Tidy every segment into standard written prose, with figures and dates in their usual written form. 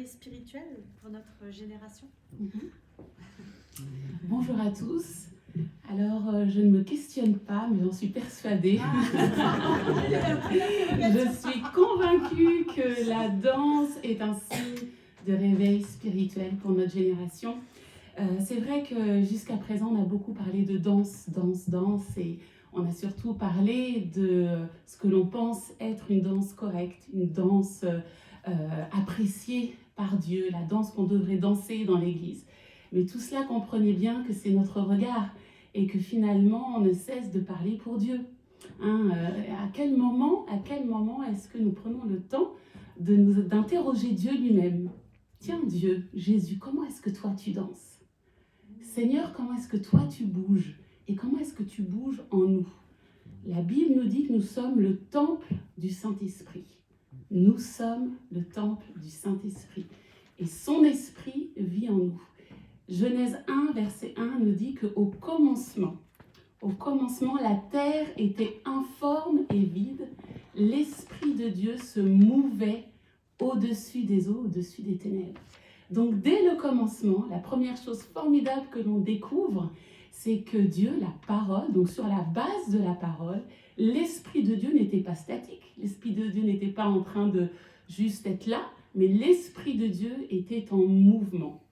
réveil spirituel pour notre génération. Bonjour à tous. Alors, je ne me questionne pas, mais j'en suis persuadée. Je suis convaincue que la danse est un signe de réveil spirituel pour notre génération. C'est vrai que jusqu'à présent, on a beaucoup parlé de danse, et on a surtout parlé de ce que l'on pense être une danse correcte, une danse appréciée par Dieu, la danse qu'on devrait danser dans l'église. Mais tout cela, comprenez bien que c'est notre regard et que finalement, on ne cesse de parler pour Dieu. À quel moment est-ce que nous prenons le temps d'interroger Dieu lui-même? Tiens Dieu, Jésus, comment est-ce que toi tu danses? Seigneur, comment est-ce que toi tu bouges? Et comment est-ce que tu bouges en nous? La Bible nous dit que nous sommes le temple du Saint-Esprit. Nous sommes le temple du Saint-Esprit. Et son esprit vit en nous. Genèse 1, verset 1 nous dit qu'au commencement, la terre était informe et vide. L'Esprit de Dieu se mouvait au-dessus des eaux, au-dessus des ténèbres. Donc, dès le commencement, la première chose formidable que l'on découvre, c'est que Dieu, la parole, donc sur la base de la parole, l'Esprit de Dieu n'était pas statique. L'Esprit de Dieu n'était pas en train de juste être là, mais l'Esprit de Dieu était en mouvement.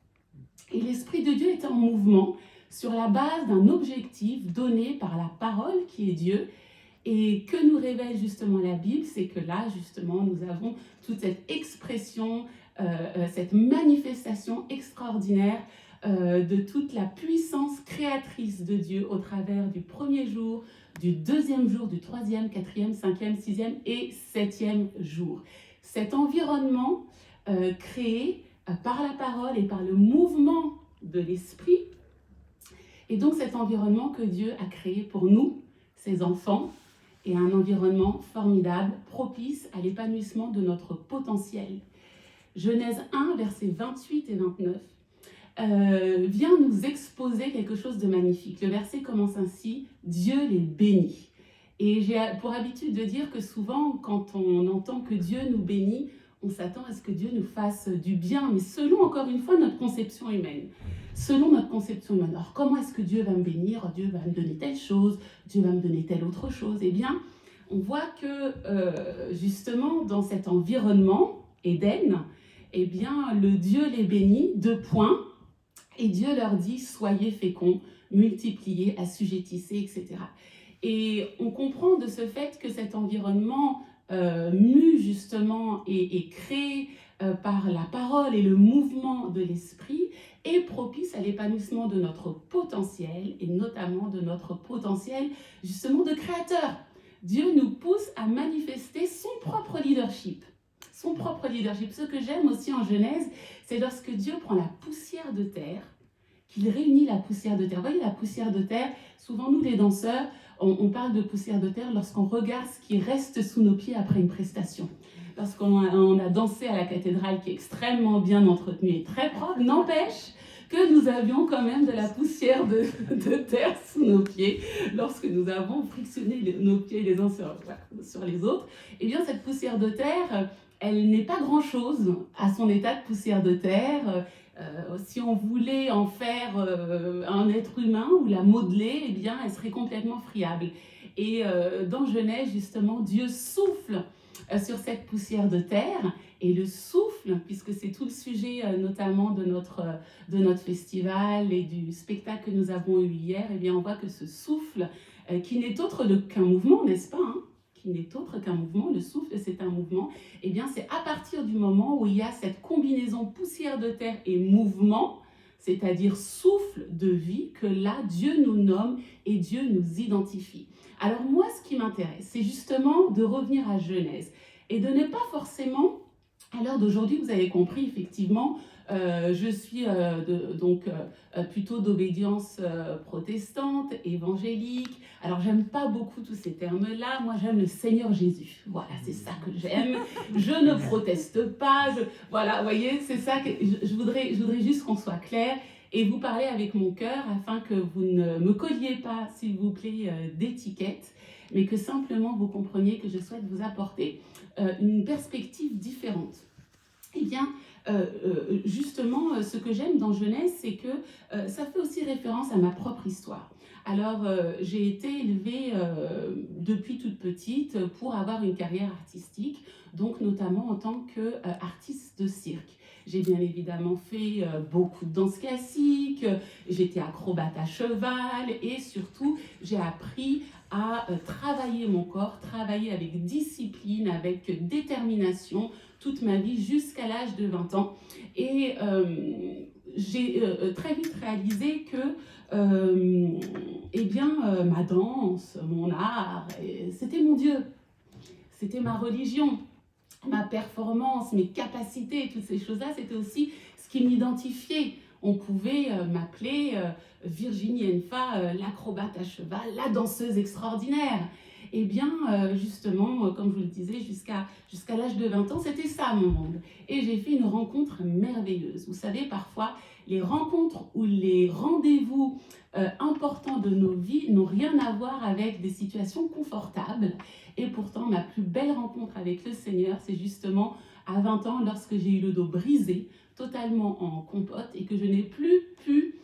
Et l'Esprit de Dieu était en mouvement sur la base d'un objectif donné par la parole qui est Dieu. Et que nous révèle justement la Bible, c'est que là, justement, nous avons toute cette expression, cette manifestation extraordinaire de toute la puissance créatrice de Dieu au travers du premier jour, du deuxième jour, du troisième, quatrième, cinquième, sixième et septième jour. Cet environnement créé par la parole et par le mouvement de l'esprit, et donc cet environnement que Dieu a créé pour nous, ses enfants, est un environnement formidable, propice à l'épanouissement de notre potentiel. Genèse 1, versets 28 et 29, vient nous exposer quelque chose de magnifique. Le verset commence ainsi, « Dieu les bénit ». Et j'ai pour habitude de dire que souvent, quand on entend que Dieu nous bénit, on s'attend à ce que Dieu nous fasse du bien, mais selon, encore une fois, notre conception humaine. Selon notre conception humaine. Alors, comment est-ce que Dieu va me bénir? Dieu va me donner telle chose, Dieu va me donner telle autre chose. Eh bien, on voit que, justement, dans cet environnement, Éden, eh bien, le Dieu les bénit, 2 points, et Dieu leur dit, soyez féconds, multipliez, assujettissez, etc. Et on comprend de ce fait que cet environnement mu justement et créé par la parole et le mouvement de l'esprit est propice à l'épanouissement de notre potentiel et notamment de notre potentiel justement de créateur. Dieu nous pousse à manifester son propre leadership. Son propre leadership. Ce que j'aime aussi en Genèse, c'est lorsque Dieu prend la poussière de terre, qu'il réunit la poussière de terre. Vous voyez la poussière de terre, souvent nous les danseurs, on parle de poussière de terre lorsqu'on regarde ce qui reste sous nos pieds après une prestation. Lorsqu'on a dansé à la cathédrale qui est extrêmement bien entretenue et très propre, n'empêche que nous avions quand même de la poussière de terre sous nos pieds lorsque nous avons frictionné nos pieds les uns sur les autres. Eh bien, cette poussière de terre, elle n'est pas grand-chose à son état de poussière de terre. Si on voulait en faire un être humain ou la modeler, eh bien, elle serait complètement friable. Et dans Genèse, justement, Dieu souffle sur cette poussière de terre, et le souffle, puisque c'est tout le sujet notamment de notre festival et du spectacle que nous avons eu hier, eh bien, on voit que ce souffle, qui n'est autre qu'un mouvement, n'est-ce pas, qui n'est autre qu'un mouvement, le souffle c'est un mouvement, et bien c'est à partir du moment où il y a cette combinaison poussière de terre et mouvement, c'est-à-dire souffle de vie, que là Dieu nous nomme et Dieu nous identifie. Alors moi ce qui m'intéresse, c'est justement de revenir à Genèse et de ne pas forcément, à l'heure d'aujourd'hui vous avez compris effectivement, je suis plutôt d'obédience protestante, évangélique. Alors, j'aime pas beaucoup tous ces termes-là. Moi, j'aime le Seigneur Jésus. Voilà, c'est ça que j'aime. Je ne proteste pas. Voilà, vous voyez, c'est ça que je voudrais juste qu'on soit clair et vous parler avec mon cœur afin que vous ne me colliez pas, s'il vous plaît, d'étiquettes, mais que simplement vous compreniez que je souhaite vous apporter une perspective différente. Eh bien, justement, ce que j'aime dans Genèse, c'est que ça fait aussi référence à ma propre histoire. Alors, j'ai été élevée depuis toute petite pour avoir une carrière artistique, donc notamment en tant qu'artiste de cirque. J'ai bien évidemment fait beaucoup de danse classique, j'étais acrobate à cheval et surtout, j'ai appris à travailler mon corps, travailler avec discipline, avec détermination toute ma vie jusqu'à l'âge de 20 ans. Et j'ai très vite réalisé que ma danse, mon art, c'était mon Dieu, c'était ma religion, ma performance, mes capacités, toutes ces choses-là, c'était aussi ce qui m'identifiait. On pouvait m'appeler Virginie Enfa, l'acrobate à cheval, la danseuse extraordinaire. Eh bien, justement, comme je vous le disais, jusqu'à l'âge de 20 ans, c'était ça mon monde. Et j'ai fait une rencontre merveilleuse. Vous savez, parfois, les rencontres ou les rendez-vous importants de nos vies n'ont rien à voir avec des situations confortables. Et pourtant, ma plus belle rencontre avec le Seigneur, c'est justement à 20 ans, lorsque j'ai eu le dos brisé, totalement en compote, et que je n'ai plus pu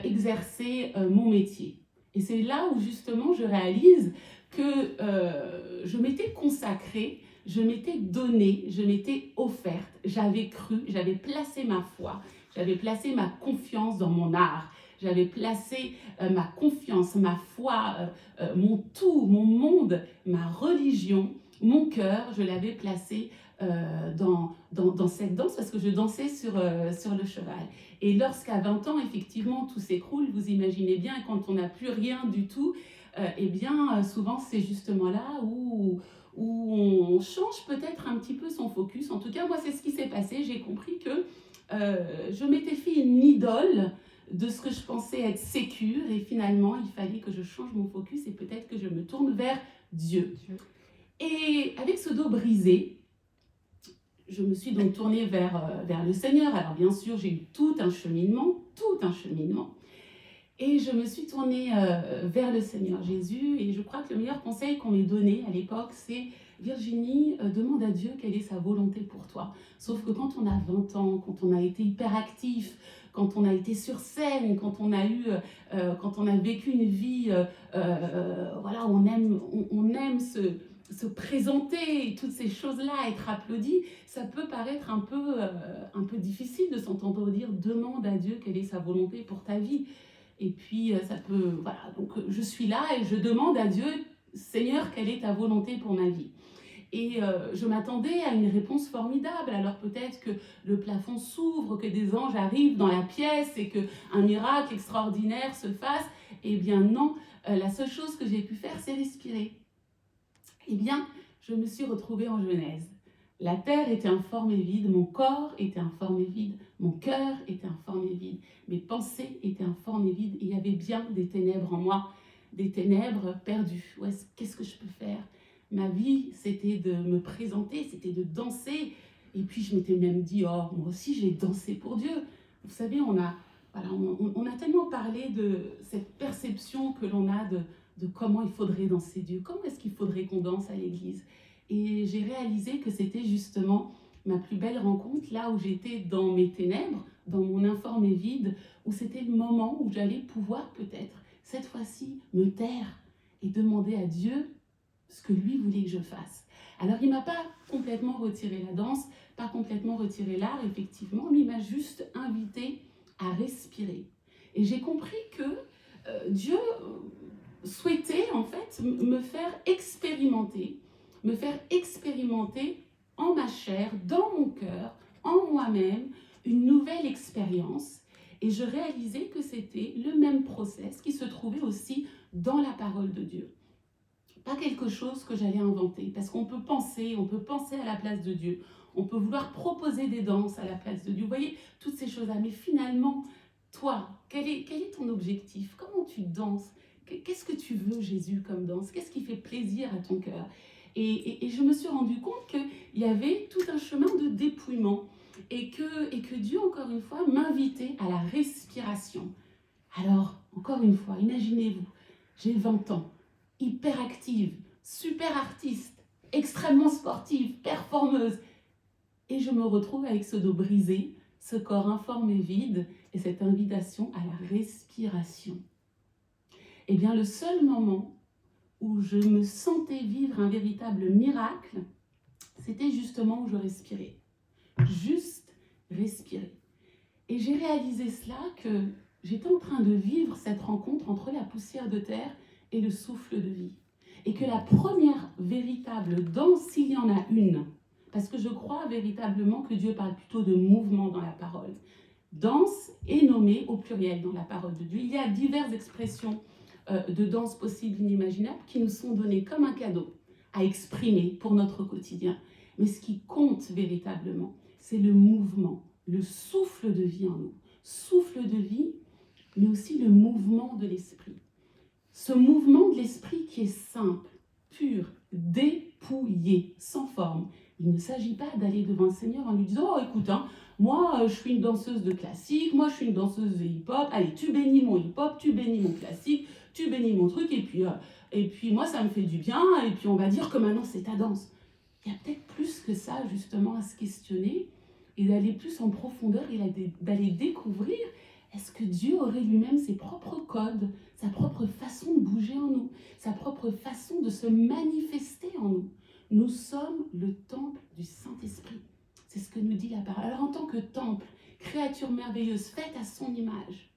exercer mon métier. Et c'est là où justement je réalise que je m'étais consacrée, je m'étais donnée, je m'étais offerte, j'avais cru, j'avais placé ma foi, j'avais placé ma confiance dans mon art, j'avais placé ma confiance, ma foi, mon tout, mon monde, ma religion, mon cœur, je l'avais placé dans cette danse parce que je dansais sur le cheval. Et lorsqu'à 20 ans, effectivement, tout s'écroule, vous imaginez bien, quand on n'a plus rien du tout, eh bien, souvent, c'est justement là où on change peut-être un petit peu son focus. En tout cas, moi, c'est ce qui s'est passé. J'ai compris que je m'étais fait une idole de ce que je pensais être sécure et finalement, il fallait que je change mon focus et peut-être que je me tourne vers Dieu. Et avec ce dos brisé, je me suis donc tournée vers le Seigneur. Alors bien sûr, j'ai eu tout un cheminement. Et je me suis tournée vers le Seigneur Jésus. Et je crois que le meilleur conseil qu'on m'ait donné à l'époque, c'est Virginie, demande à Dieu quelle est sa volonté pour toi. Sauf que quand on a 20 ans, quand on a été hyperactif, quand on a été sur scène, quand on a vécu une vie, voilà, on aime se présenter, toutes ces choses-là, être applaudi, ça peut paraître un peu difficile de s'entendre dire demande à Dieu quelle est sa volonté pour ta vie. Et puis ça peut, voilà, donc je suis là et je demande à Dieu, Seigneur, quelle est ta volonté pour ma vie? Et je m'attendais à une réponse formidable. Alors peut-être que le plafond s'ouvre, que des anges arrivent dans la pièce et qu'un miracle extraordinaire se fasse. Eh bien non, la seule chose que j'ai pu faire, c'est respirer. Eh bien, je me suis retrouvée en Genèse. La terre était informe et vide, mon corps était informe et vide, mon cœur était informe et vide, mes pensées étaient informes et vides, et il y avait bien des ténèbres en moi, des ténèbres perdues. Qu'est-ce que je peux faire? Ma vie, c'était de me présenter, c'était de danser, et puis je m'étais même dit, oh, moi aussi j'ai dansé pour Dieu. Vous savez, on a tellement parlé de cette perception que l'on a de comment il faudrait danser Dieu, comment est-ce qu'il faudrait qu'on danse à l'église. Et j'ai réalisé que c'était justement ma plus belle rencontre, là où j'étais dans mes ténèbres, dans mon informe et vide, où c'était le moment où j'allais pouvoir peut-être, cette fois-ci, me taire et demander à Dieu ce que lui voulait que je fasse. Alors il ne m'a pas complètement retiré la danse, pas complètement retiré l'art, effectivement, mais il m'a juste invité à respirer. Et j'ai compris que Dieu souhaitait en fait me faire expérimenter en ma chair, dans mon cœur, en moi-même, une nouvelle expérience. Et je réalisais que c'était le même process qui se trouvait aussi dans la parole de Dieu. Pas quelque chose que j'allais inventer, parce qu'on peut penser à la place de Dieu, on peut vouloir proposer des danses à la place de Dieu. Vous voyez, toutes ces choses-là. Mais finalement, toi, quel est ton objectif? Comment tu danses? Qu'est-ce que tu veux, Jésus, comme danse? Qu'est-ce qui fait plaisir à ton cœur? Et je me suis rendu compte qu'il y avait tout un chemin de dépouillement et que Dieu, encore une fois, m'invitait à la respiration. Alors, encore une fois, imaginez-vous, j'ai 20 ans, hyperactive, super artiste, extrêmement sportive, performeuse. Et je me retrouve avec ce dos brisé, ce corps informe et vide, et cette invitation à la respiration. Eh bien, le seul moment où je me sentais vivre un véritable miracle, c'était justement où je respirais. Juste respirer. Et j'ai réalisé cela, que j'étais en train de vivre cette rencontre entre la poussière de terre et le souffle de vie. Et que la première véritable danse, s'il y en a une, parce que je crois véritablement que Dieu parle plutôt de mouvement dans la parole. Danse est nommée au pluriel dans la parole de Dieu. Il y a diverses expressions de danse possibles, inimaginables, qui nous sont données comme un cadeau à exprimer pour notre quotidien. Mais ce qui compte véritablement, c'est le mouvement, le souffle de vie en nous. Souffle de vie, mais aussi le mouvement de l'esprit. Ce mouvement de l'esprit qui est simple, pur, dépouillé, sans forme. Il ne s'agit pas d'aller devant le Seigneur en lui disant « Oh, écoute, moi, je suis une danseuse de classique, moi, je suis une danseuse de hip-hop. Allez, tu bénis mon hip-hop, tu bénis mon classique, tu bénis mon truc, et puis moi, ça me fait du bien, et puis on va dire que maintenant, c'est ta danse. » Il y a peut-être plus que ça, justement, à se questionner et d'aller plus en profondeur et d'aller découvrir, est-ce que Dieu aurait lui-même ses propres codes, sa propre façon de bouger en nous, sa propre façon de se manifester en nous. Nous sommes le temple du Saint-Esprit. C'est ce que nous dit la parole. Alors en tant que temple, créature merveilleuse, faite à son image,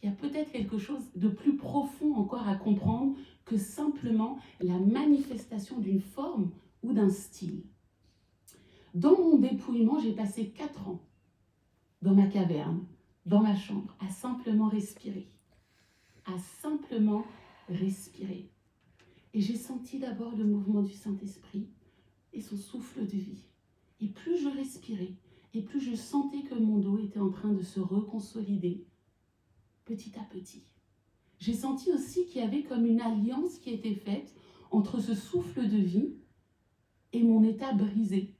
il y a peut-être quelque chose de plus profond encore à comprendre que simplement la manifestation d'une forme ou d'un style. Dans mon dépouillement, j'ai passé 4 ans dans ma caverne, dans ma chambre, à simplement respirer. À simplement respirer. Et j'ai senti d'abord le mouvement du Saint-Esprit et son souffle de vie. Et plus je respirais, et plus je sentais que mon dos était en train de se reconsolider petit à petit. J'ai senti aussi qu'il y avait comme une alliance qui était faite entre ce souffle de vie et mon état brisé.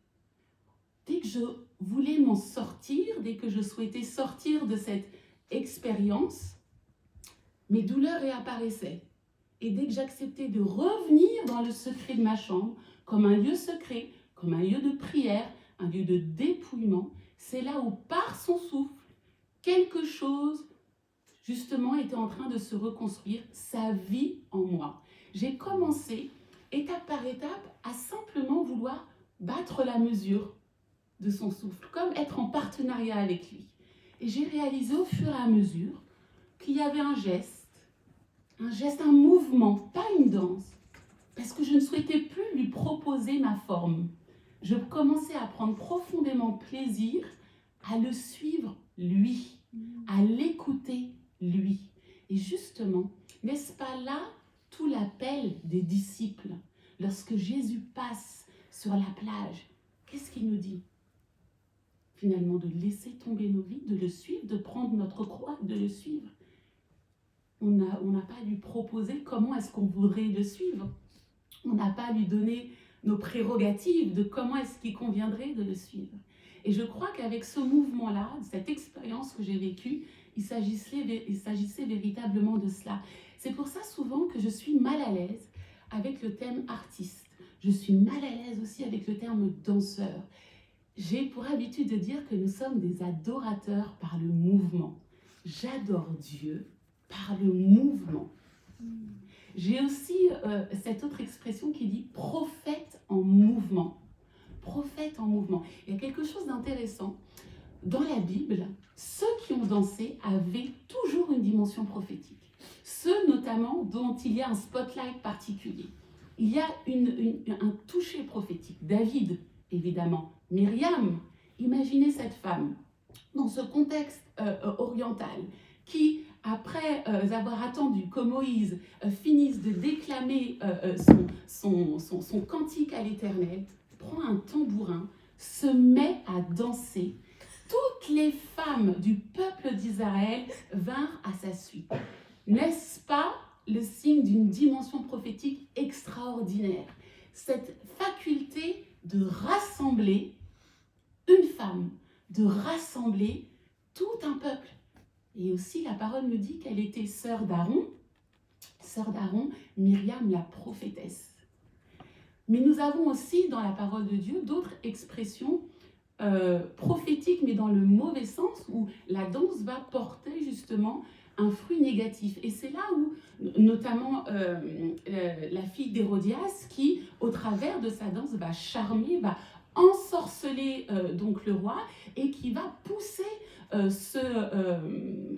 Dès que je voulais m'en sortir, dès que je souhaitais sortir de cette expérience, mes douleurs réapparaissaient. Et dès que j'acceptais de revenir dans le secret de ma chambre, comme un lieu secret, comme un lieu de prière, un lieu de dépouillement, c'est là où, par son souffle, quelque chose, justement, était en train de se reconstruire, sa vie en moi. J'ai commencé, étape par étape, à simplement vouloir battre la mesure de son souffle, comme être en partenariat avec lui. Et j'ai réalisé au fur et à mesure qu'il y avait un geste, un mouvement, pas une danse, parce que je ne souhaitais plus lui proposer ma forme. Je commençais à prendre profondément plaisir à le suivre lui, à l'écouter lui. Et justement, n'est-ce pas là tout l'appel des disciples? Lorsque Jésus passe sur la plage, qu'est-ce qu'il nous dit? Finalement, de laisser tomber nos vies, de le suivre, de prendre notre croix, de le suivre. On n'a pas à lui proposer comment est-ce qu'on voudrait le suivre. On n'a pas à lui donner nos prérogatives de comment est-ce qu'il conviendrait de le suivre. Et je crois qu'avec ce mouvement-là, cette expérience que j'ai vécue, il s'agissait véritablement de cela. C'est pour ça souvent que je suis mal à l'aise avec le terme artiste. Je suis mal à l'aise aussi avec le terme danseur. J'ai pour habitude de dire que nous sommes des adorateurs par le mouvement. J'adore Dieu par le mouvement. J'ai aussi cette autre expression qui dit prophète en mouvement. Prophète en mouvement. Il y a quelque chose d'intéressant. Dans la Bible, ceux qui ont dansé avaient toujours une dimension prophétique. Ceux notamment dont il y a un spotlight particulier. Il y a un toucher prophétique. David, évidemment. Myriam, imaginez cette femme dans ce contexte oriental qui, après avoir attendu que Moïse finisse de déclamer son cantique à l'Éternel, prend un tambourin, se met à danser. Toutes les femmes du peuple d'Israël vinrent à sa suite. N'est-ce pas le signe d'une dimension prophétique extraordinaire? Cette faculté de rassembler une femme, de rassembler tout un peuple. Et aussi, la parole nous dit qu'elle était sœur d'Aaron, Myriam la prophétesse. Mais nous avons aussi dans la parole de Dieu d'autres expressions prophétique, mais dans le mauvais sens, où la danse va porter justement un fruit négatif. Et c'est là où, notamment, la fille d'Hérodias, qui, au travers de sa danse, va charmer, va ensorceler donc le roi, et qui va pousser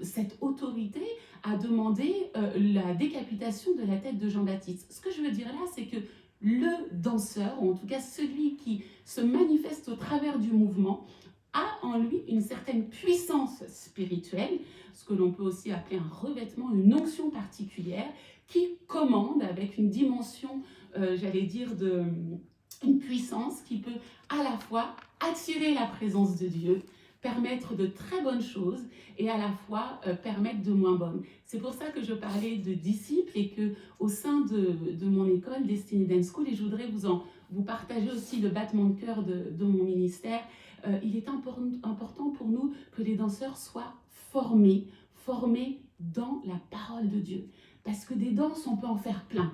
cette autorité à demander la décapitation de la tête de Jean-Baptiste. Ce que je veux dire là, c'est que le danseur, ou en tout cas celui qui se manifeste au travers du mouvement, a en lui une certaine puissance spirituelle, ce que l'on peut aussi appeler un revêtement, une onction particulière, qui commande avec une dimension, j'allais dire, une puissance qui peut à la fois attirer la présence de Dieu, permettre de très bonnes choses et à la fois permettre de moins bonnes. C'est pour ça que je parlais de disciples et que au sein de mon école Destiny Dance School, et je voudrais vous partager aussi le battement de cœur de mon ministère, il est important pour nous que les danseurs soient formés dans la parole de Dieu. Parce que des danses, on peut en faire plein.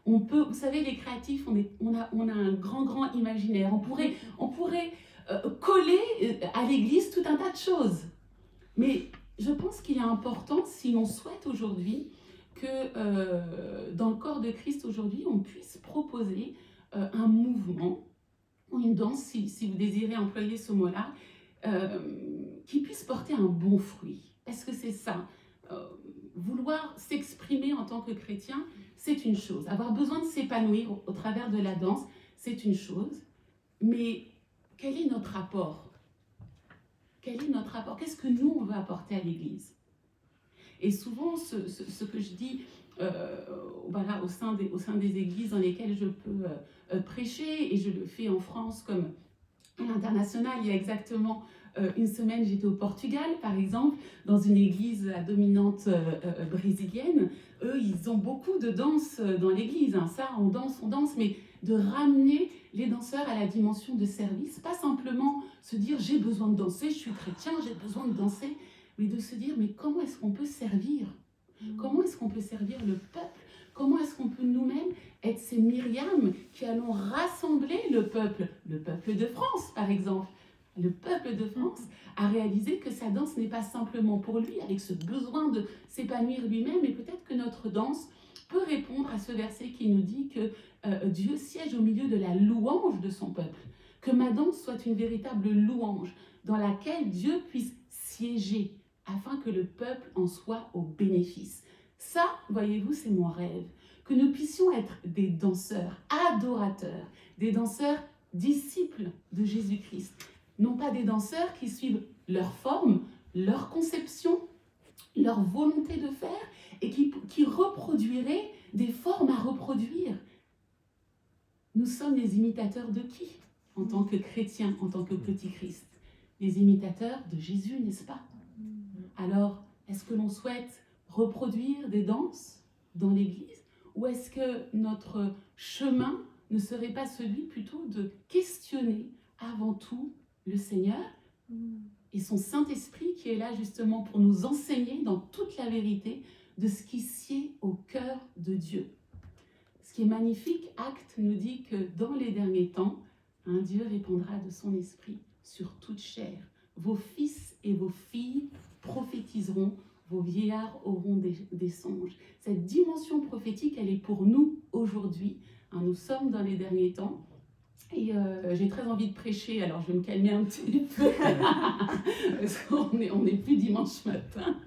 On peut, vous savez, les créatifs, on a un grand imaginaire. On pourrait coller à l'église tout un tas de choses. Mais je pense qu'il est important, si l'on souhaite aujourd'hui, que dans le corps de Christ aujourd'hui, on puisse proposer un mouvement ou une danse, si vous désirez employer ce mot-là, qui puisse porter un bon fruit. Est-ce que c'est ça? Vouloir s'exprimer en tant que chrétien, c'est une chose. Avoir besoin de s'épanouir au travers de la danse, c'est une chose. Mais quel est notre rapport? Quel est notre rapport? Qu'est-ce que nous, on veut apporter à l'Église? Et souvent, ce que je dis voilà, au sein des églises dans lesquelles je peux prêcher, et je le fais en France comme à l'international, il y a exactement une semaine, j'étais au Portugal, par exemple, dans une église à dominante brésilienne. Eux, ils ont beaucoup de danse dans l'église. Hein. Ça, on danse, mais de ramener les danseurs à la dimension de service. Pas simplement se dire « j'ai besoin de danser, je suis chrétien, j'ai besoin de danser », mais de se dire « mais comment est-ce qu'on peut servir ? Comment est-ce qu'on peut servir le peuple ? Comment est-ce qu'on peut nous-mêmes être ces Myriam qui allons rassembler le peuple de France, par exemple. Le peuple de France a réalisé que sa danse n'est pas simplement pour lui, avec ce besoin de s'épanouir lui-même, mais peut-être que notre danse peut répondre à ce verset qui nous dit que Dieu siège au milieu de la louange de son peuple. Que ma danse soit une véritable louange dans laquelle Dieu puisse siéger afin que le peuple en soit au bénéfice. Ça, voyez-vous, c'est mon rêve. Que nous puissions être des danseurs, adorateurs, des danseurs disciples de Jésus-Christ. Non pas des danseurs qui suivent leur forme, leur conception, leur volonté de faire et qui reproduiraient des formes à reproduire. Nous sommes les imitateurs de qui? En tant que chrétiens, en tant que petit Christ. Les imitateurs de Jésus, n'est-ce pas? Alors, est-ce que l'on souhaite reproduire des danses dans l'Église? Ou est-ce que notre chemin ne serait pas celui plutôt de questionner avant tout le Seigneur et son Saint-Esprit qui est là justement pour nous enseigner dans toute la vérité de ce qui sied au cœur de Dieu. Ce qui est magnifique, Actes nous dit que dans les derniers temps, Dieu répandra de son esprit sur toute chair. Vos fils et vos filles prophétiseront, vos vieillards auront des songes. Cette dimension prophétique, elle est pour nous aujourd'hui. Nous sommes dans les derniers temps. Et j'ai très envie de prêcher, alors je vais me calmer un petit peu, parce qu'on n'est plus dimanche matin.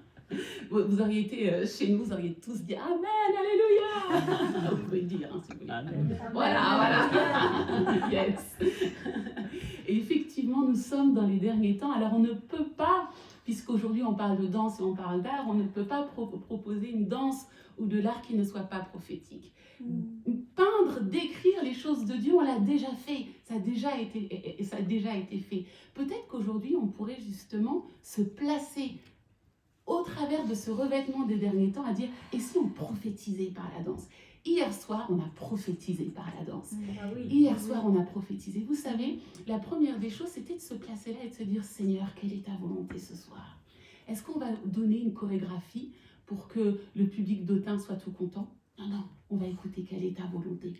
Vous auriez été chez nous, vous auriez tous dit « Amen, Alléluia !» Vous pouvez le dire, hein, si vous voulez. Amen. Voilà. Yes. Et effectivement, nous sommes dans les derniers temps. Alors on ne peut pas, puisqu'aujourd'hui on parle de danse et on parle d'art, on ne peut pas proposer une danse ou de l'art qui ne soit pas prophétique. Peindre, décrire les choses de Dieu, on l'a déjà fait, ça a déjà été fait. Peut-être qu'aujourd'hui, on pourrait justement se placer au travers de ce revêtement des derniers temps à dire, et si on prophétisait par la danse? Hier soir, on a prophétisé par la danse. Ah oui. Hier soir, on a prophétisé. Vous savez, la première des choses, c'était de se placer là et de se dire, Seigneur, quelle est ta volonté ce soir? Est-ce qu'on va donner une chorégraphie pour que le public d'Autun soit tout content? Non, on va écouter quelle est ta volonté.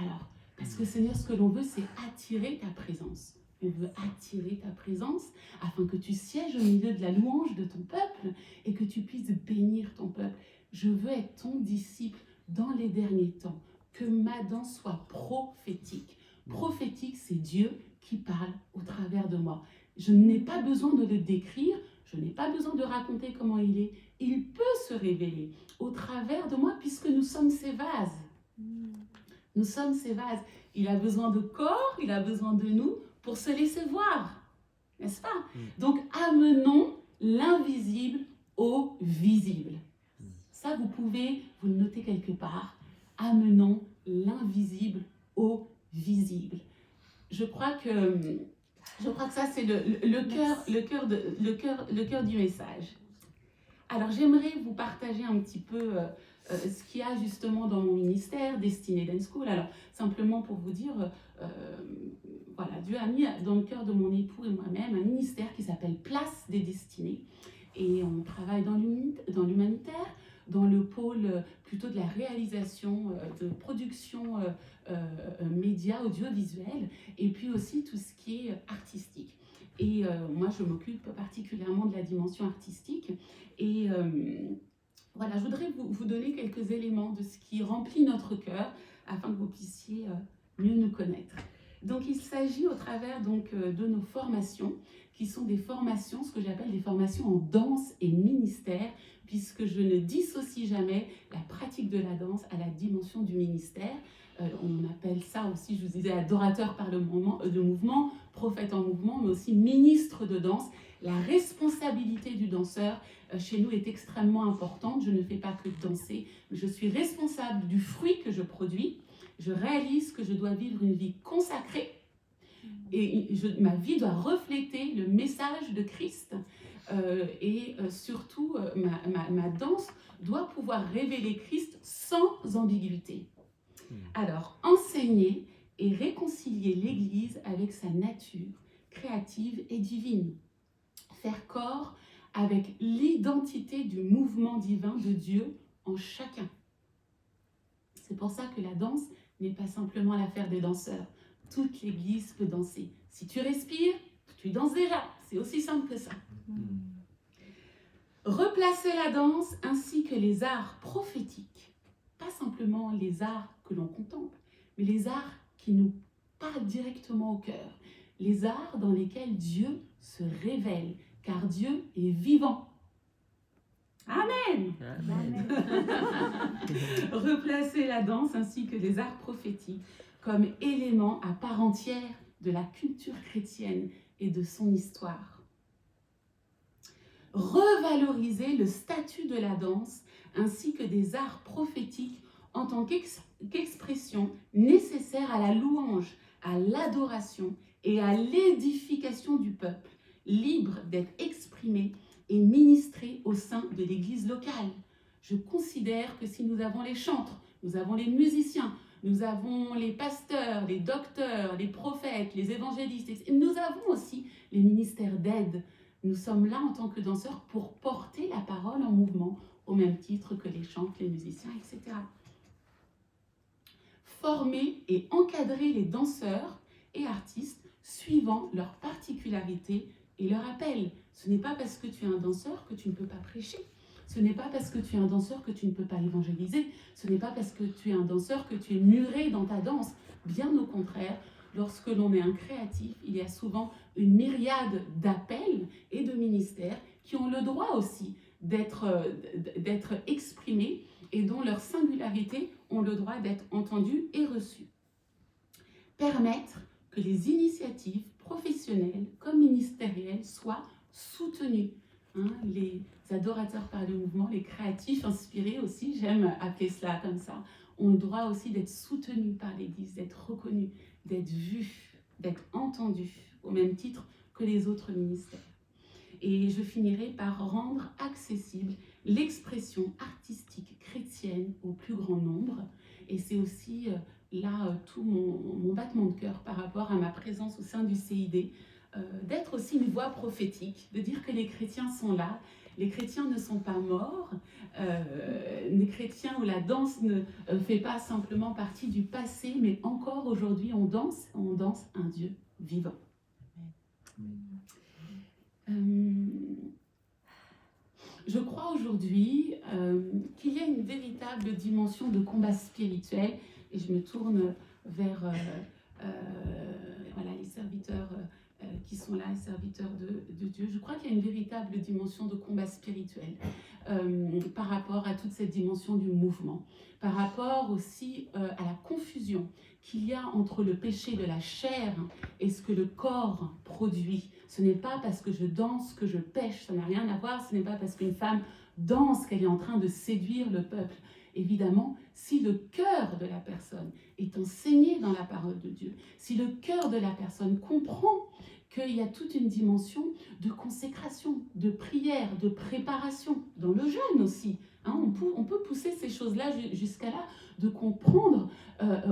Alors, parce que Seigneur, ce que l'on veut, c'est attirer ta présence. on veut attirer ta présence afin que tu sièges au milieu de la louange de ton peuple et que tu puisses bénir ton peuple. Je veux être ton disciple dans les derniers temps, que ma danse soit prophétique. Prophétique, c'est Dieu qui parle au travers de moi. Je n'ai pas besoin de le décrire, je n'ai pas besoin de raconter comment il est. Il peut se révéler au travers de moi puisque nous sommes ses vases. Nous sommes ses vases. Il a besoin de corps, il a besoin de nous pour se laisser voir, n'est-ce pas? Donc, amenons l'invisible au visible. Ça, vous pouvez vous le noter quelque part. Amenons l'invisible au visible. Je crois que ça, c'est le cœur du message. Alors, j'aimerais vous partager un petit peu ce qu'il y a justement dans mon ministère, Destinée Dance School. Alors, simplement pour vous dire, voilà, Dieu a mis dans le cœur de mon époux et moi-même un ministère qui s'appelle Place des Destinées. Et on travaille dans l'humanitaire, dans le pôle plutôt de la réalisation, de production média, audiovisuelle, et puis aussi tout ce qui est artistique. Et moi, je m'occupe particulièrement de la dimension artistique. Et voilà, je voudrais vous donner quelques éléments de ce qui remplit notre cœur afin que vous puissiez mieux nous connaître. Donc, il s'agit au travers de nos formations, qui sont des formations, ce que j'appelle des formations en danse et ministère, puisque je ne dissocie jamais la pratique de la danse à la dimension du ministère. On appelle ça aussi, je vous disais, adorateur par le mouvement, prophète en mouvement, mais aussi ministre de danse. La responsabilité du danseur chez nous est extrêmement importante. Je ne fais pas que danser, mais je suis responsable du fruit que je produis. Je réalise que je dois vivre une vie consacrée et ma vie doit refléter le message de Christ et surtout ma danse doit pouvoir révéler Christ sans ambiguïté. Alors, enseigner et réconcilier l'Église avec sa nature créative et divine. Faire corps avec l'identité du mouvement divin de Dieu en chacun. C'est pour ça que la danse n'est pas simplement l'affaire des danseurs. Toute l'Église peut danser. Si tu respires, tu danses déjà. C'est aussi simple que ça. Replacer la danse ainsi que les arts prophétiques. Pas simplement les arts que l'on contemple, mais les arts qui nous parlent directement au cœur. Les arts dans lesquels Dieu se révèle, car Dieu est vivant. Amen. Amen. Replacer la danse ainsi que les arts prophétiques comme éléments à part entière de la culture chrétienne et de son histoire. Revaloriser le statut de la danse ainsi que des arts prophétiques en tant qu'expression nécessaire à la louange, à l'adoration et à l'édification du peuple, libre d'être exprimé et ministré au sein de l'Église locale. Je considère que si nous avons les chantres, nous avons les musiciens, nous avons les pasteurs, les docteurs, les prophètes, les évangélistes, et nous avons aussi les ministères d'aide. Nous sommes là en tant que danseurs pour porter la parole en mouvement, au même titre que les chantres, les musiciens, etc. Former et encadrer les danseurs et artistes suivant leurs particularités et leur appel. Ce n'est pas parce que tu es un danseur que tu ne peux pas prêcher. Ce n'est pas parce que tu es un danseur que tu ne peux pas évangéliser. Ce n'est pas parce que tu es un danseur que tu es muré dans ta danse. Bien au contraire, lorsque l'on est un créatif, il y a souvent une myriade d'appels et de ministères qui ont le droit aussi d'être exprimés et dont leur singularité ont le droit d'être entendue et reçue. Permettre que les initiatives professionnelles comme ministérielles soient soutenues. Les adorateurs par le mouvement, les créatifs inspirés aussi, j'aime appeler cela comme ça, ont le droit aussi d'être soutenus par l'Église, d'être reconnus, d'être vus, d'être entendus, au même titre que les autres ministères. Et je finirai par rendre accessible l'expression artistique chrétienne au plus grand nombre. Et c'est aussi là tout mon battement de cœur par rapport à ma présence au sein du CID, d'être aussi une voix prophétique, de dire que les chrétiens sont là, les chrétiens ne sont pas morts, les chrétiens où la danse ne fait pas simplement partie du passé, mais encore aujourd'hui on danse un Dieu vivant. Je crois aujourd'hui qu'il y a une véritable dimension de combat spirituel, et je me tourne vers voilà, les serviteurs qui sont là, les serviteurs de Dieu. Je crois qu'il y a une véritable dimension de combat spirituel par rapport à toute cette dimension du mouvement, par rapport aussi à la confusion qu'il y a entre le péché de la chair et ce que le corps produit. Ce n'est pas parce que je danse que je pêche, ça n'a rien à voir. Ce n'est pas parce qu'une femme danse qu'elle est en train de séduire le peuple. Évidemment, si le cœur de la personne est enseigné dans la parole de Dieu, si le cœur de la personne comprend qu'il y a toute une dimension de consécration, de prière, de préparation, dans le jeûne aussi. Hein, on peut pousser ces choses-là jusqu'à là, de comprendre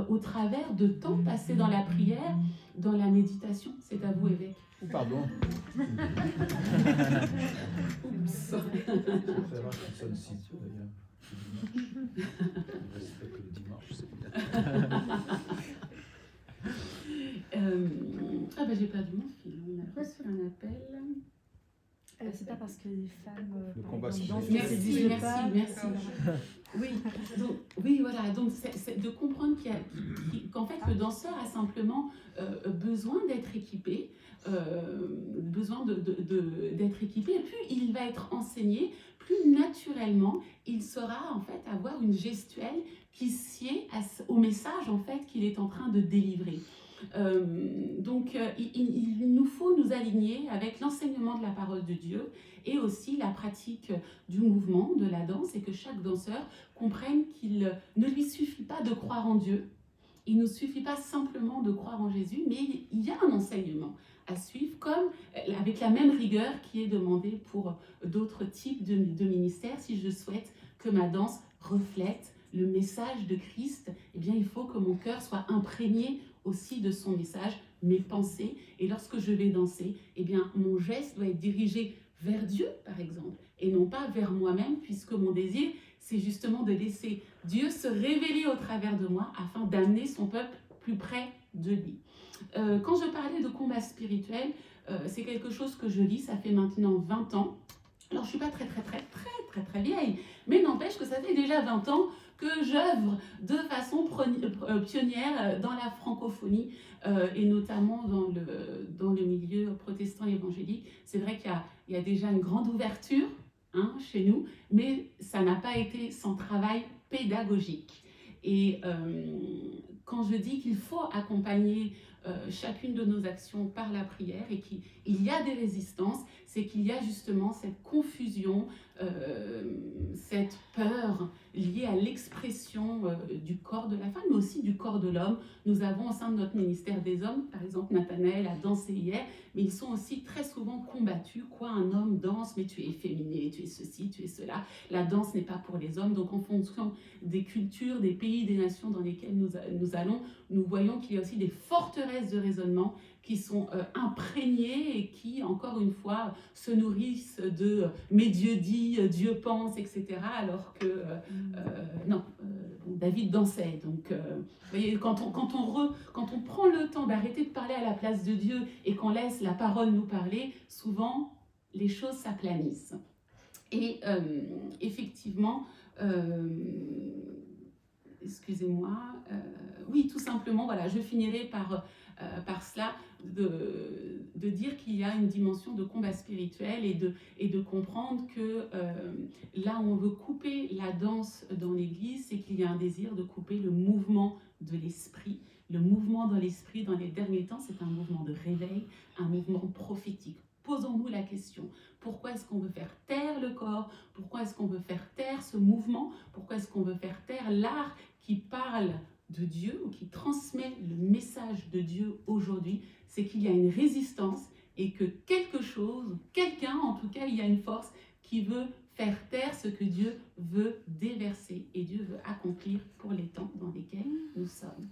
au travers de temps passé dans la prière, dans la méditation. C'est à vous, évêque. Pardon. Oups. Ça fait rare que ça ne cite d'ailleurs. Je respecte le dimanche, c'est bien. Ah ben j'ai perdu mon fil, on a reçu un appel. C'est pas parce que les femmes Le par combat exemple, spirituel. dansent, Merci, qu'elles merci, exigent merci. pas. Oui, donc, oui, voilà, donc c'est de comprendre qu'en fait le danseur a simplement besoin d'être équipé, d'être équipé, et plus il va être enseigné, plus naturellement il saura en fait avoir une gestuelle qui sied au message en fait qu'il est en train de délivrer. Il nous faut nous aligner avec l'enseignement de la parole de Dieu et aussi la pratique du mouvement, de la danse, et que chaque danseur comprenne qu'il ne lui suffit pas de croire en Dieu, il ne suffit pas simplement de croire en Jésus, mais il y a un enseignement à suivre, comme avec la même rigueur qui est demandée pour d'autres types de ministères. Si je souhaite que ma danse reflète le message de Christ, eh bien il faut que mon cœur soit imprégné aussi de son message, mes pensées, et lorsque je vais danser, eh bien mon geste doit être dirigé vers Dieu, par exemple, et non pas vers moi-même, puisque mon désir, c'est justement de laisser Dieu se révéler au travers de moi afin d'amener son peuple plus près de lui. Quand je parlais de combat spirituel, c'est quelque chose que je vis, ça fait maintenant 20 ans. Alors, je ne suis pas très vieille, mais n'empêche que ça fait déjà 20 ans que j'œuvre de façon pionnière dans la francophonie et notamment dans le milieu protestant évangélique. C'est vrai qu'il y a déjà une grande ouverture chez nous, mais ça n'a pas été sans travail pédagogique. Et quand je dis qu'il faut accompagner chacune de nos actions par la prière et qu'il y a des résistances, c'est qu'il y a justement cette confusion, cette peur liée à l'expression du corps de la femme, mais aussi du corps de l'homme. Nous avons au sein de notre ministère des hommes, par exemple Nathanaël a dansé hier, mais ils sont aussi très souvent combattus. Quoi, un homme danse, mais tu es efféminé, tu es ceci, tu es cela. La danse n'est pas pour les hommes. Donc en fonction des cultures, des pays, des nations dans lesquelles nous allons, nous voyons qu'il y a aussi des forteresses de raisonnement qui sont imprégnées et qui, encore une fois, se nourrissent de « mais Dieu dit »,« Dieu pense », etc. Alors que, David dansait. Donc, vous voyez, quand on prend le temps d'arrêter de parler à la place de Dieu et qu'on laisse la parole nous parler, souvent, les choses s'aplanissent. Et effectivement, excusez-moi, oui, tout simplement, voilà, je finirai par cela, de dire qu'il y a une dimension de combat spirituel et de comprendre que là où on veut couper la danse dans l'Église, c'est qu'il y a un désir de couper le mouvement de l'esprit. Le mouvement dans l'esprit dans les derniers temps, c'est un mouvement de réveil, un mouvement prophétique. Posons-nous la question, pourquoi est-ce qu'on veut faire taire le corps? Pourquoi est-ce qu'on veut faire taire ce mouvement? Pourquoi est-ce qu'on veut faire taire l'art qui parle de Dieu ou qui transmet le message de Dieu aujourd'hui? C'est qu'il y a une résistance et que quelque chose, quelqu'un en tout cas, il y a une force qui veut faire taire ce que Dieu veut déverser et Dieu veut accomplir pour les temps dans lesquels nous sommes.